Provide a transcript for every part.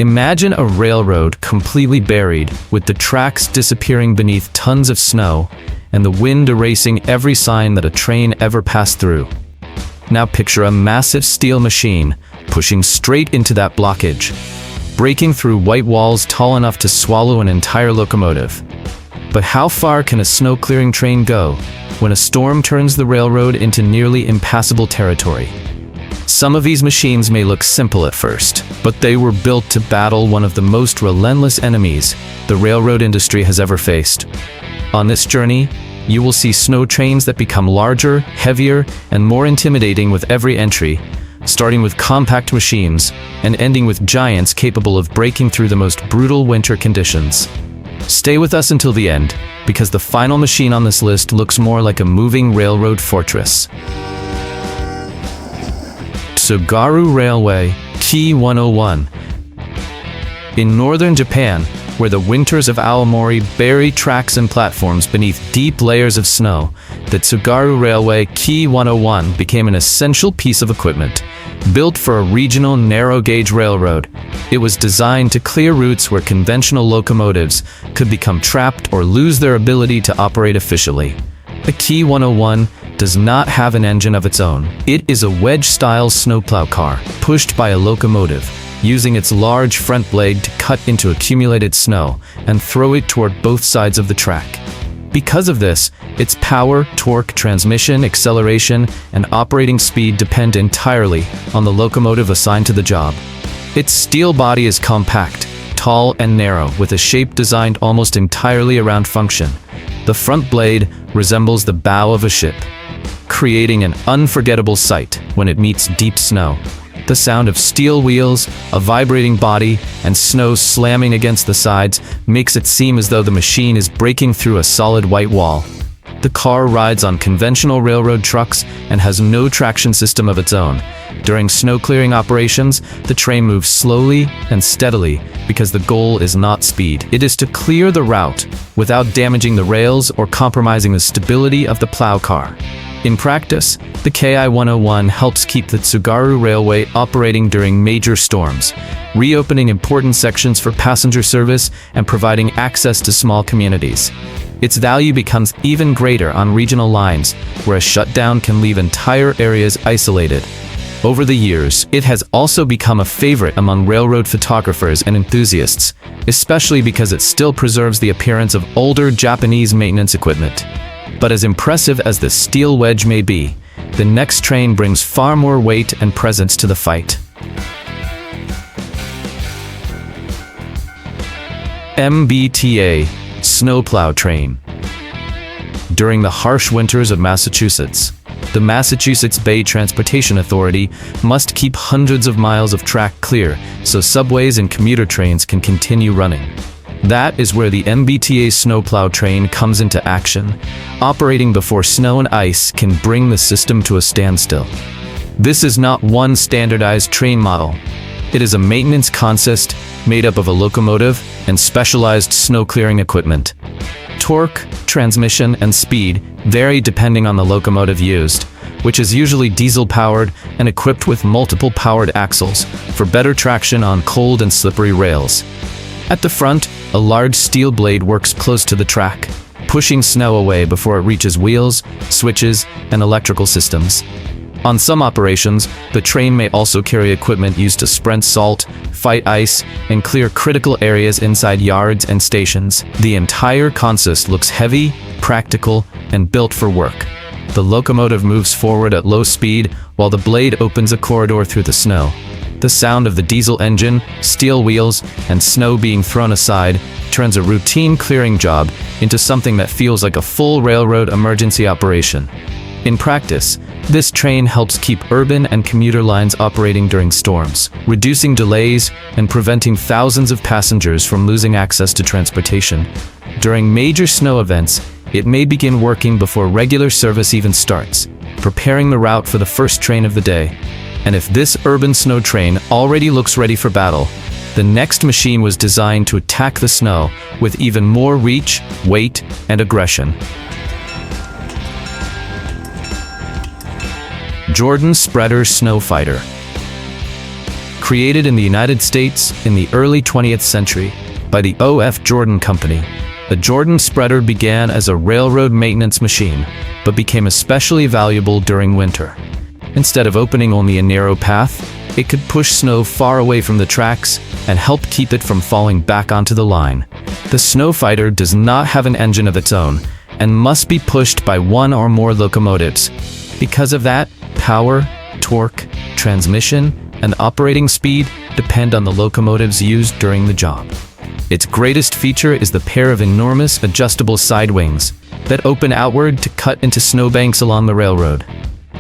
Imagine a railroad completely buried, with the tracks disappearing beneath tons of snow, and the wind erasing every sign that a train ever passed through. Now picture a massive steel machine pushing straight into that blockage, breaking through white walls tall enough to swallow an entire locomotive. But how far can a snow-clearing train go when a storm turns the railroad into nearly impassable territory? Some of these machines may look simple at first, but they were built to battle one of the most relentless enemies the railroad industry has ever faced. On this journey, you will see snow trains that become larger, heavier, and more intimidating with every entry, starting with compact machines and ending with giants capable of breaking through the most brutal winter conditions. Stay with us until the end, because the final machine on this list looks more like a moving railroad fortress. Tsugaru Railway Key 101. In northern Japan, where the winters of Aomori bury tracks and platforms beneath deep layers of snow, the Tsugaru Railway Key 101 became an essential piece of equipment. Built for a regional narrow-gauge railroad, it was designed to clear routes where conventional locomotives could become trapped or lose their ability to operate efficiently. The Key 101 does not have an engine of its own. It is a wedge-style snowplow car, pushed by a locomotive, using its large front blade to cut into accumulated snow and throw it toward both sides of the track. Because of this, its power, torque, transmission, acceleration, and operating speed depend entirely on the locomotive assigned to the job. Its steel body is compact, tall, and narrow, with a shape designed almost entirely around function. The front blade resembles the bow of a ship, creating an unforgettable sight when it meets deep snow. The sound of steel wheels, a vibrating body, and snow slamming against the sides makes it seem as though the machine is breaking through a solid white wall. The car rides on conventional railroad trucks and has no traction system of its own. During snow-clearing operations, the train moves slowly and steadily because the goal is not speed. It is to clear the route without damaging the rails or compromising the stability of the plow car. In practice, the KI-101 helps keep the Tsugaru Railway operating during major storms, reopening important sections for passenger service and providing access to small communities. Its value becomes even greater on regional lines, where a shutdown can leave entire areas isolated. Over the years, it has also become a favorite among railroad photographers and enthusiasts, especially because it still preserves the appearance of older Japanese maintenance equipment. But as impressive as the steel wedge may be, the next train brings far more weight and presence to the fight. MBTA Snowplow Train. During the harsh winters of Massachusetts, the Massachusetts Bay Transportation Authority must keep hundreds of miles of track clear so subways and commuter trains can continue running. That is where the MBTA snowplow train comes into action, operating before snow and ice can bring the system to a standstill. This is not one standardized train model. It is a maintenance consist made up of a locomotive and specialized snow-clearing equipment. Torque, transmission, and speed vary depending on the locomotive used, which is usually diesel-powered and equipped with multiple powered axles for better traction on cold and slippery rails. At the front, a large steel blade works close to the track, pushing snow away before it reaches wheels, switches, and electrical systems. On some operations, the train may also carry equipment used to spread salt, fight ice, and clear critical areas inside yards and stations. The entire consist looks heavy, practical, and built for work. The locomotive moves forward at low speed while the blade opens a corridor through the snow. The sound of the diesel engine, steel wheels, and snow being thrown aside turns a routine clearing job into something that feels like a full railroad emergency operation. In practice, this train helps keep urban and commuter lines operating during storms, reducing delays and preventing thousands of passengers from losing access to transportation. During major snow events, it may begin working before regular service even starts, preparing the route for the first train of the day. And if this urban snow train already looks ready for battle, the next machine was designed to attack the snow with even more reach, weight, and aggression. Jordan Spreader Snow Fighter. Created in the United States in the early 20th century by the O.F. Jordan Company, the Jordan spreader began as a railroad maintenance machine, but became especially valuable during winter. Instead of opening only a narrow path, it could push snow far away from the tracks and help keep it from falling back onto the line. The snow fighter does not have an engine of its own and must be pushed by one or more locomotives. Because of that, power, torque, transmission, and operating speed depend on the locomotives used during the job. Its greatest feature is the pair of enormous adjustable side wings that open outward to cut into snowbanks along the railroad.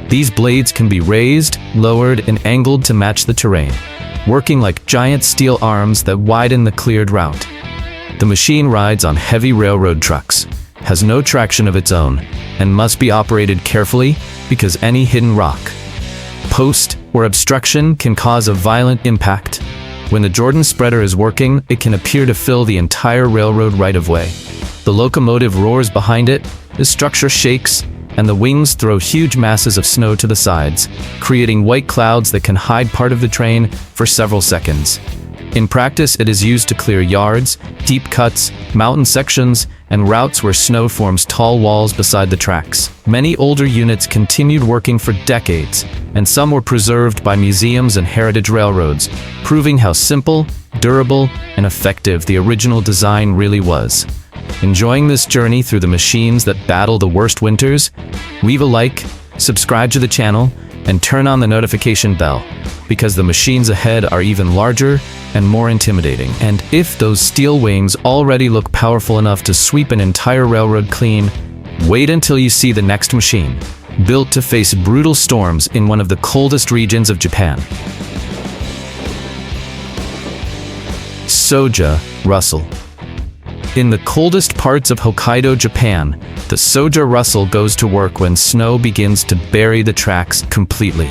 These blades can be raised, lowered, and angled to match the terrain, working like giant steel arms that widen the cleared route. The machine rides on heavy railroad trucks, has no traction of its own, and must be operated carefully because any hidden rock, post, or obstruction can cause a violent impact. When the Jordan spreader is working, it can appear to fill the entire railroad right-of-way. The locomotive roars behind it, the structure shakes, and the wings throw huge masses of snow to the sides, creating white clouds that can hide part of the train for several seconds. In practice, it is used to clear yards, deep cuts, mountain sections, and routes where snow forms tall walls beside the tracks. Many older units continued working for decades, and some were preserved by museums and heritage railroads, proving how simple, durable, and effective the original design really was. Enjoying this journey through the machines that battle the worst winters? Leave a like, subscribe to the channel, and turn on the notification bell, because the machines ahead are even larger and more intimidating. And if those steel wings already look powerful enough to sweep an entire railroad clean, wait until you see the next machine, built to face brutal storms in one of the coldest regions of Japan. Soya Russell. In the coldest parts of Hokkaido, Japan, the Soya Russell goes to work when snow begins to bury the tracks completely.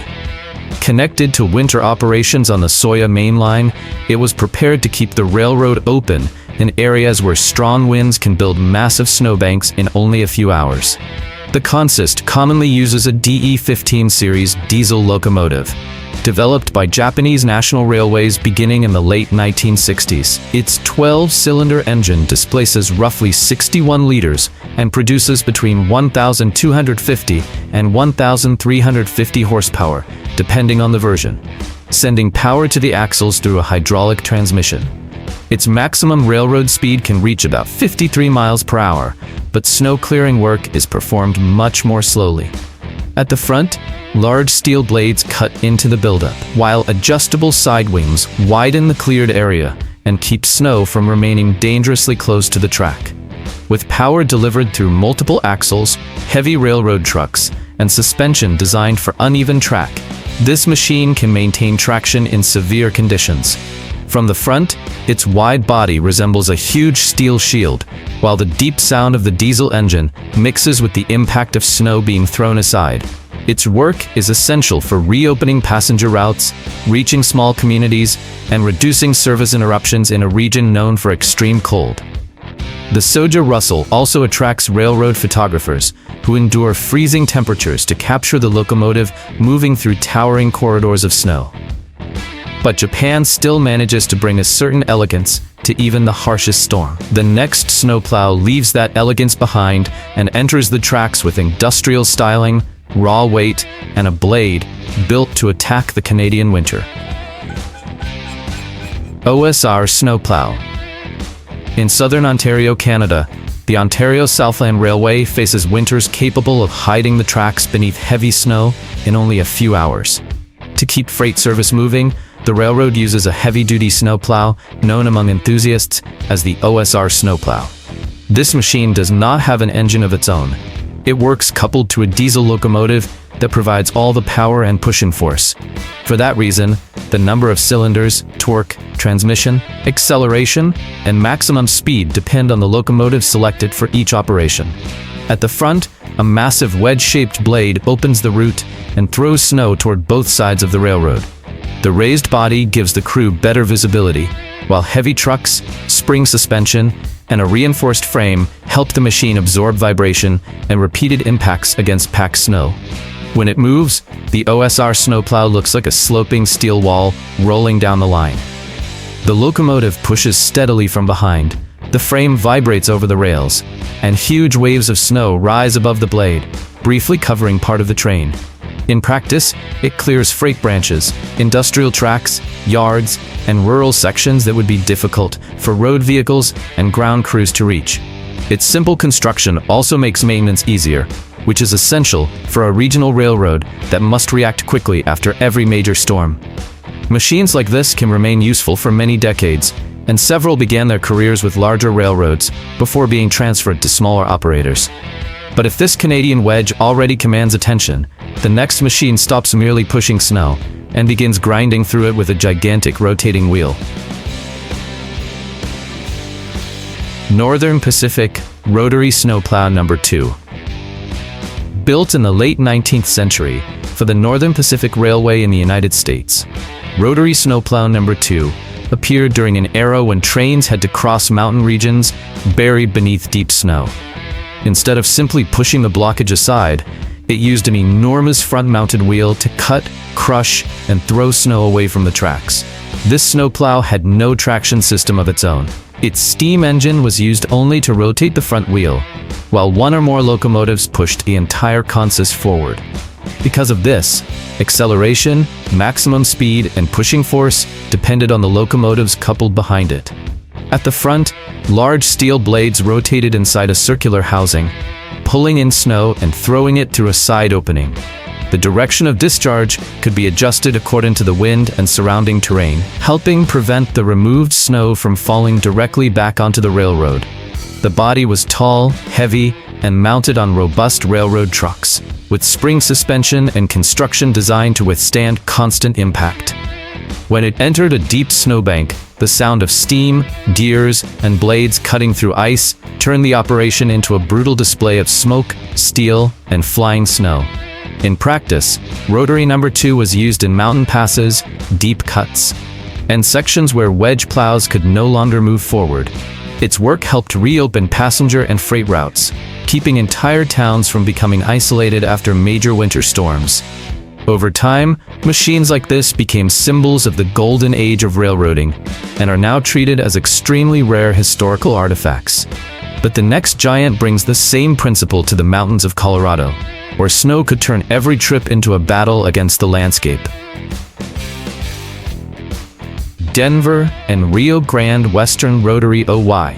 Connected to winter operations on the Soya main line, it was prepared to keep the railroad open in areas where strong winds can build massive snowbanks in only a few hours. The consist commonly uses a DE-15 series diesel locomotive, developed by Japanese National Railways beginning in the late 1960s. Its 12-cylinder engine displaces roughly 61 liters and produces between 1,250 and 1,350 horsepower, depending on the version, sending power to the axles through a hydraulic transmission. Its maximum railroad speed can reach about 53 miles per hour, but snow clearing work is performed much more slowly. At the front, large steel blades cut into the buildup, while adjustable side wings widen the cleared area and keep snow from remaining dangerously close to the track. With power delivered through multiple axles, heavy railroad trucks, and suspension designed for uneven track, this machine can maintain traction in severe conditions. From the front, its wide body resembles a huge steel shield, while the deep sound of the diesel engine mixes with the impact of snow being thrown aside. Its work is essential for reopening passenger routes, reaching small communities, and reducing service interruptions in a region known for extreme cold. The Soya Russell also attracts railroad photographers who endure freezing temperatures to capture the locomotive moving through towering corridors of snow. But Japan still manages to bring a certain elegance to even the harshest storm. The next snowplow leaves that elegance behind and enters the tracks with industrial styling, raw weight, and a blade built to attack the Canadian winter. OSR Snowplow. In southern Ontario, Canada, the Ontario Southland Railway faces winters capable of hiding the tracks beneath heavy snow in only a few hours. To keep freight service moving, the railroad uses a heavy-duty snowplow known among enthusiasts as the OSR snowplow. This machine does not have an engine of its own. It works coupled to a diesel locomotive that provides all the power and pushing force. For that reason, the number of cylinders, torque, transmission, acceleration, and maximum speed depend on the locomotive selected for each operation. At the front, a massive wedge-shaped blade opens the route and throws snow toward both sides of the railroad. The raised body gives the crew better visibility, while heavy trucks, spring suspension, and a reinforced frame help the machine absorb vibration and repeated impacts against packed snow. When it moves, the OSR snowplow looks like a sloping steel wall rolling down the line. The locomotive pushes steadily from behind, the frame vibrates over the rails, and huge waves of snow rise above the blade, briefly covering part of the train. In practice, it clears freight branches, industrial tracks, yards, and rural sections that would be difficult for road vehicles and ground crews to reach. Its simple construction also makes maintenance easier, which is essential for a regional railroad that must react quickly after every major storm. Machines like this can remain useful for many decades, and several began their careers with larger railroads before being transferred to smaller operators. But if this Canadian wedge already commands attention, the next machine stops merely pushing snow and begins grinding through it with a gigantic rotating wheel. Northern Pacific Rotary Snowplow No. 2. Built in the late 19th century for the Northern Pacific Railway in the United States, Rotary Snowplow No. 2 appeared during an era when trains had to cross mountain regions buried beneath deep snow. Instead of simply pushing the blockage aside, it used an enormous front-mounted wheel to cut, crush, and throw snow away from the tracks. This snowplow had no traction system of its own. Its steam engine was used only to rotate the front wheel, while one or more locomotives pushed the entire consist forward. Because of this, acceleration, maximum speed, and pushing force depended on the locomotives coupled behind it. At the front, large steel blades rotated inside a circular housing, pulling in snow and throwing it through a side opening. The direction of discharge could be adjusted according to the wind and surrounding terrain, helping prevent the removed snow from falling directly back onto the railroad. The body was tall, heavy, and mounted on robust railroad trucks, with spring suspension and construction designed to withstand constant impact. When it entered a deep snowbank, the sound of steam, gears, and blades cutting through ice turned the operation into a brutal display of smoke, steel, and flying snow. In practice, Rotary No. 2 was used in mountain passes, deep cuts, and sections where wedge plows could no longer move forward. Its work helped reopen passenger and freight routes, keeping entire towns from becoming isolated after major winter storms. Over time, machines like this became symbols of the golden age of railroading and are now treated as extremely rare historical artifacts. But the next giant brings the same principle to the mountains of Colorado, where snow could turn every trip into a battle against the landscape. Denver and Rio Grande Western Rotary OY.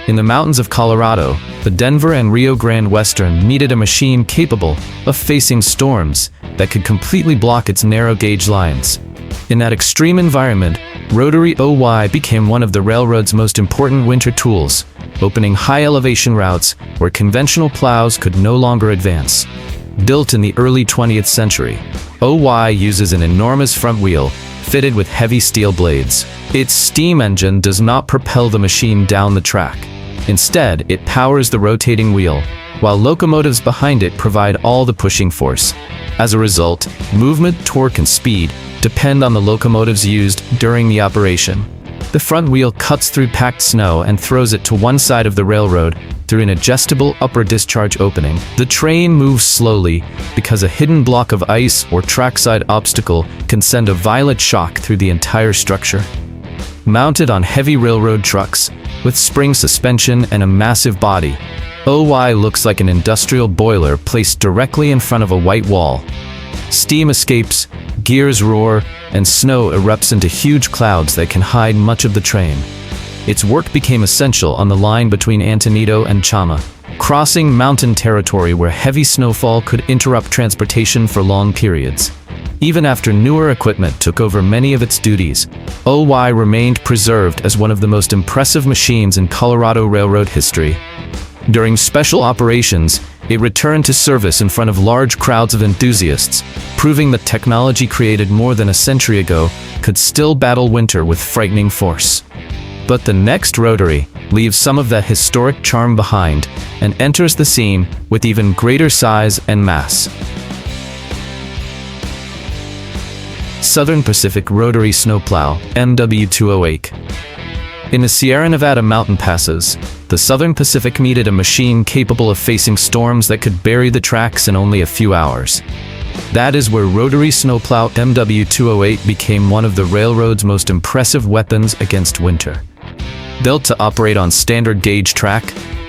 In the mountains of Colorado, the Denver and Rio Grande Western needed a machine capable of facing storms that could completely block its narrow gauge lines. In that extreme environment, Rotary OY became one of the railroad's most important winter tools, opening high elevation routes where conventional plows could no longer advance. Built in the early 20th century, OY uses an enormous front wheel fitted with heavy steel blades. Its steam engine does not propel the machine down the track. Instead, it powers the rotating wheel, while locomotives behind it provide all the pushing force. As a result, movement, torque, and speed depend on the locomotives used during the operation. The front wheel cuts through packed snow and throws it to one side of the railroad through an adjustable upper discharge opening. The train moves slowly because a hidden block of ice or trackside obstacle can send a violent shock through the entire structure. Mounted on heavy railroad trucks, with spring suspension and a massive body, OY looks like an industrial boiler placed directly in front of a white wall. Steam escapes, gears roar, and snow erupts into huge clouds that can hide much of the train. Its work became essential on the line between Antonito and Chama, crossing mountain territory where heavy snowfall could interrupt transportation for long periods. Even after newer equipment took over many of its duties, OY remained preserved as one of the most impressive machines in Colorado Railroad history. During special operations, it returned to service in front of large crowds of enthusiasts, proving that technology created more than a century ago could still battle winter with frightening force. But the next Rotary leaves some of that historic charm behind and enters the scene with even greater size and mass. Southern Pacific Rotary Snowplow, MW208. In the Sierra Nevada mountain passes, the Southern Pacific needed a machine capable of facing storms that could bury the tracks in only a few hours. That is where Rotary Snowplow MW208 became one of the railroad's most impressive weapons against winter. Built to operate on standard gauge track,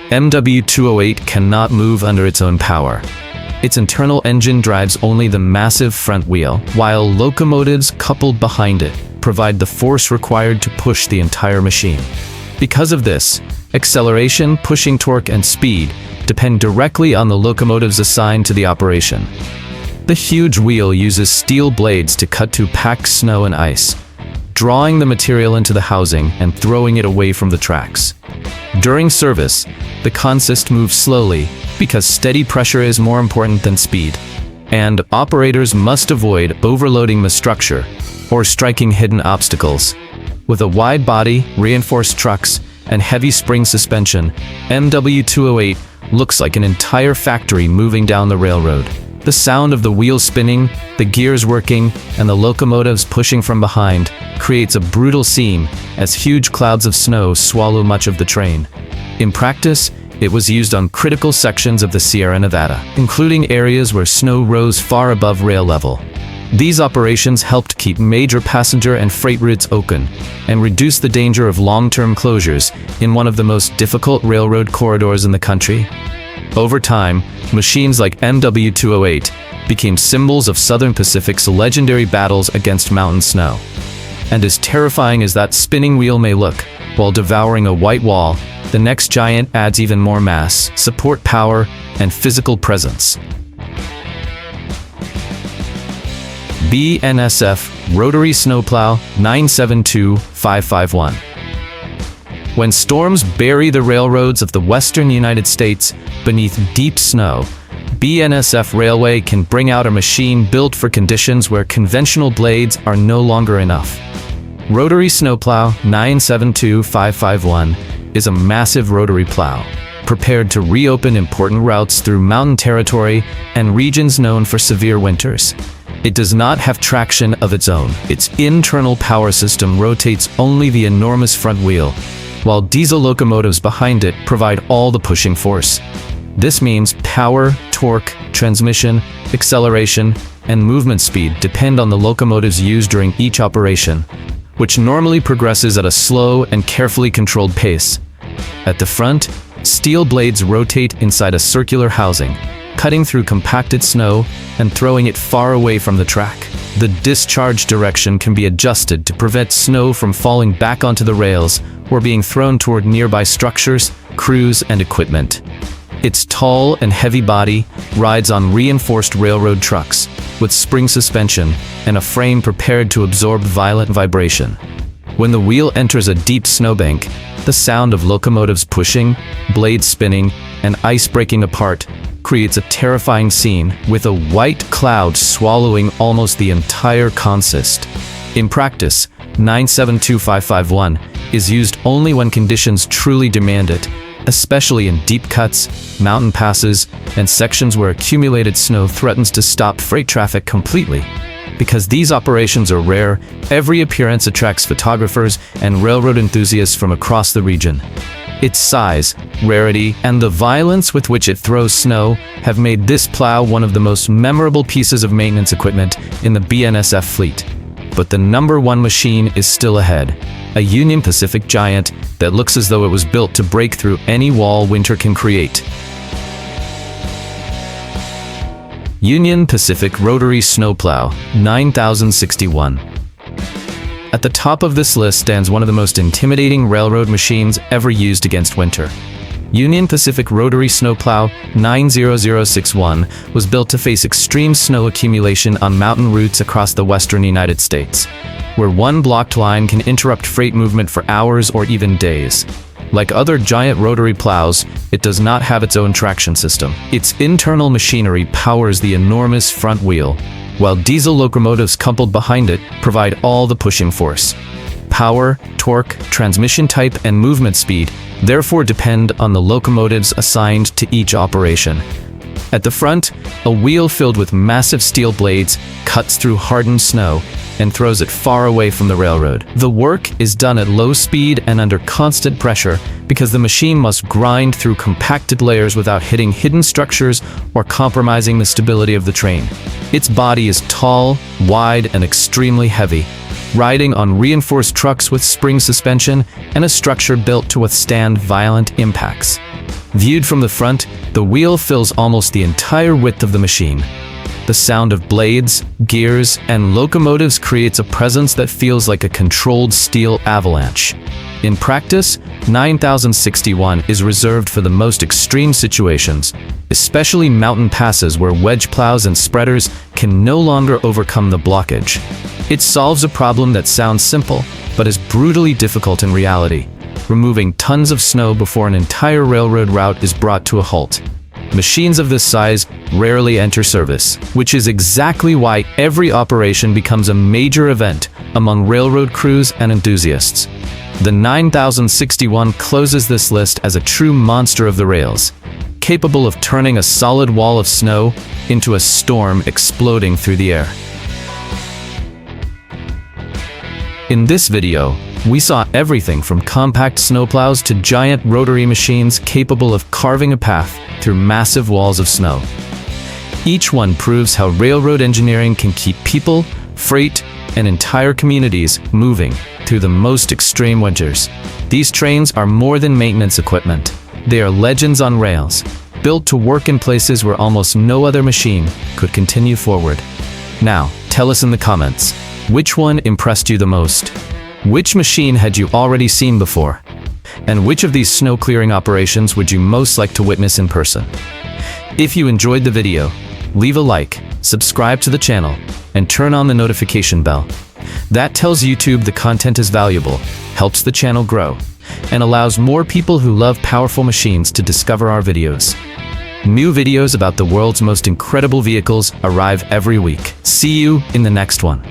MW208 cannot move under its own power. Its internal engine drives only the massive front wheel, while locomotives coupled behind it provide the force required to push the entire machine. Because of this, acceleration, pushing torque, and speed depend directly on the locomotives assigned to the operation. The huge wheel uses steel blades to cut through packed snow and ice, drawing the material into the housing and throwing it away from the tracks. During service, the consist moves slowly because steady pressure is more important than speed, and operators must avoid overloading the structure or striking hidden obstacles. With a wide body, reinforced trucks, and heavy spring suspension, MW208 looks like an entire factory moving down the railroad. The sound of the wheels spinning, the gears working, and the locomotives pushing from behind creates a brutal scene as huge clouds of snow swallow much of the train. In practice, it was used on critical sections of the Sierra Nevada, including areas where snow rose far above rail level. These operations helped keep major passenger and freight routes open and reduce the danger of long-term closures in one of the most difficult railroad corridors in the country. Over time, machines like MW208 became symbols of Southern Pacific's legendary battles against mountain snow. And as terrifying as that spinning wheel may look, while devouring a white wall, the next giant adds even more mass, support power, and physical presence. BNSF Rotary Snowplow 972551. When storms bury the railroads of the western United States beneath deep snow, BNSF Railway can bring out a machine built for conditions where conventional blades are no longer enough. Rotary Snowplow 972551 is a massive rotary plow, prepared to reopen important routes through mountain territory and regions known for severe winters. It does not have traction of its own. Its internal power system rotates only the enormous front wheel, while diesel locomotives behind it provide all the pushing force. This means power, torque, transmission, acceleration, and movement speed depend on the locomotives used during each operation, which normally progresses at a slow and carefully controlled pace. At the front, steel blades rotate inside a circular housing, cutting through compacted snow and throwing it far away from the track. The discharge direction can be adjusted to prevent snow from falling back onto the rails or being thrown toward nearby structures, crews, and equipment. Its tall and heavy body rides on reinforced railroad trucks with spring suspension and a frame prepared to absorb violent vibration. When the wheel enters a deep snowbank, the sound of locomotives pushing, blades spinning, and ice breaking apart creates a terrifying scene with a white cloud swallowing almost the entire consist. In practice, 972551 is used only when conditions truly demand it, especially in deep cuts, mountain passes, and sections where accumulated snow threatens to stop freight traffic completely. Because these operations are rare, every appearance attracts photographers and railroad enthusiasts from across the region. Its size, rarity, and the violence with which it throws snow have made this plow one of the most memorable pieces of maintenance equipment in the BNSF fleet. But the number one machine is still ahead, a Union Pacific giant that looks as though it was built to break through any wall winter can create. Union Pacific Rotary Snowplow 9061. At the top of this list stands one of the most intimidating railroad machines ever used against winter. Union Pacific Rotary Snowplow 90061 was built to face extreme snow accumulation on mountain routes across the western United States, where one blocked line can interrupt freight movement for hours or even days. Like other giant rotary plows, it does not have its own traction system. Its internal machinery powers the enormous front wheel, while diesel locomotives coupled behind it provide all the pushing force. Power, torque, transmission type, and movement speed therefore depend on the locomotives assigned to each operation. At the front, a wheel filled with massive steel blades cuts through hardened snow and throws it far away from the railroad. The work is done at low speed and under constant pressure because the machine must grind through compacted layers without hitting hidden structures or compromising the stability of the train. Its body is tall, wide, and extremely heavy, riding on reinforced trucks with spring suspension and a structure built to withstand violent impacts. Viewed from the front, the wheel fills almost the entire width of the machine. The sound of blades, gears, and locomotives creates a presence that feels like a controlled steel avalanche. In practice, 9061 is reserved for the most extreme situations, especially mountain passes where wedge plows and spreaders can no longer overcome the blockage. It solves a problem that sounds simple, but is brutally difficult in reality, removing tons of snow before an entire railroad route is brought to a halt. Machines of this size rarely enter service, which is exactly why every operation becomes a major event among railroad crews and enthusiasts. The 9061 closes this list as a true monster of the rails, capable of turning a solid wall of snow into a storm exploding through the air. In this video, we saw everything from compact snowplows to giant rotary machines capable of carving a path through massive walls of snow. Each one proves how railroad engineering can keep people, freight, and entire communities moving through the most extreme winters. These trains are more than maintenance equipment. They are legends on rails, built to work in places where almost no other machine could continue forward. Now, tell us in the comments, which one impressed you the most? Which machine had you already seen before? And which of these snow clearing operations would you most like to witness in person? If you enjoyed the video, leave a like, subscribe to the channel, and turn on the notification bell. That tells YouTube the content is valuable, helps the channel grow, and allows more people who love powerful machines to discover our videos. New videos about the world's most incredible vehicles arrive every week. See you in the next one.